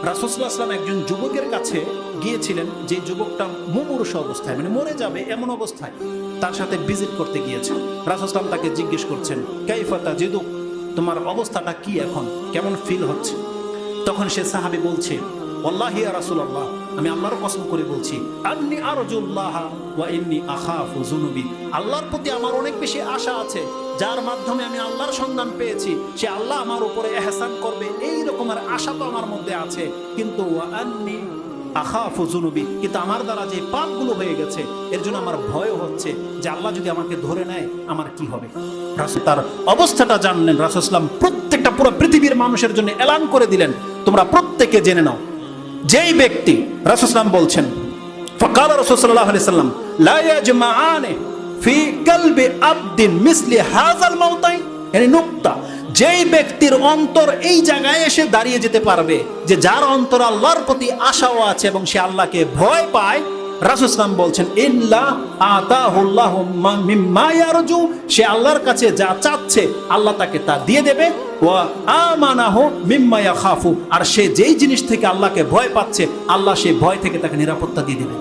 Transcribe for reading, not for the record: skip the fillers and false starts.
রাসূল সাল্লাল্লাহু আলাইহি ওয়াসাল্লাম একজন যুবকের কাছে গিয়েছিলেন, যে যুবকটা মুমূর্ষ অবস্থায়, মানে মরে যাবে এমন অবস্থায়, তার সাথে ভিজিট করতে গিয়েছেন। রাসূল সাল্লাল্লাহু আলাইহি ওয়াসাল্লাম তাকে জিজ্ঞেস করছেন, কাইফা তাজিদুক, তোমার অবস্থাটা কি এখন, কেমন ফিল হচ্ছে? তখন সে সাহাবী বলছে, ওয়াল্লাহি ইয়া রাসূলুল্লাহ, আমি আল্লাহর কসম করে বলছি, আন্নী আরজুল্লাহ ওয়া ইন্নী আখাফু যুনুবি, আল্লাহর প্রতি আমার অনেক বেশি আশা আছে, যার মাধ্যমে আমি আল্লাহর সন্ধান পেয়েছি, সে আল্লাহ আমার উপরে ইহসান করবে, এই রকমের আশা তো আমার মধ্যে আছে, কিন্তু ওয়া আন্নী আখাফু যুনুবি, কিন্তু আমার দ্বারা যে পাপগুলো হয়ে গেছে এর জন্য আমার ভয় হচ্ছে যে আল্লাহ যদি আমাকে ধরে নেয় আমার কি হবে। রাসূল তার অবস্থাটা জানলেন। রাসূল সাল্লাল্লাহু আলাইহি ওয়াসাল্লাম প্রত্যেকটা পুরো পৃথিবীর মানুষের জন্য এলান করে দিলেন, তোমরা প্রত্যেকে জেনে নাও, যেই ব্যক্তি, রাসূল সাল্লাল্লাহু আলাইহি ওয়াসাল্লাম বলছেন, ফাকাল রাসূল সাল্লাল্লাহু আলাইহি ওয়াসাল্লাম লা ইয়াজমাআনি ফি কলবি আবদিন মিসলি হাযাল মাউতাইন, মানে নুকতা, যেই ব্যক্তির অন্তর এই জায়গায় এসে দাঁড়িয়ে যেতে পারবে, যে যার অন্তর আল্লাহর প্রতি আশাও আছে এবং সে আল্লাহকে ভয় পায়, রাসূল সাল্লাল্লাহু আলাইহি ওয়াসাল্লাম বলছেন, ইল্লা আতাহুল্লাহু মিম্মা ইয়ারজু, সে আল্লাহর কাছে যা চাচ্ছে আল্লাহ তাকে তা দিয়ে দেবে, ওয়া আমানাহু মিম্মা ইয়াখাফু, আর সে যেই জিনিস থেকে আল্লাহকে ভয় পাচ্ছে আল্লাহ সেই ভয় থেকে তাকে নিরাপত্তা দিয়ে দেবে।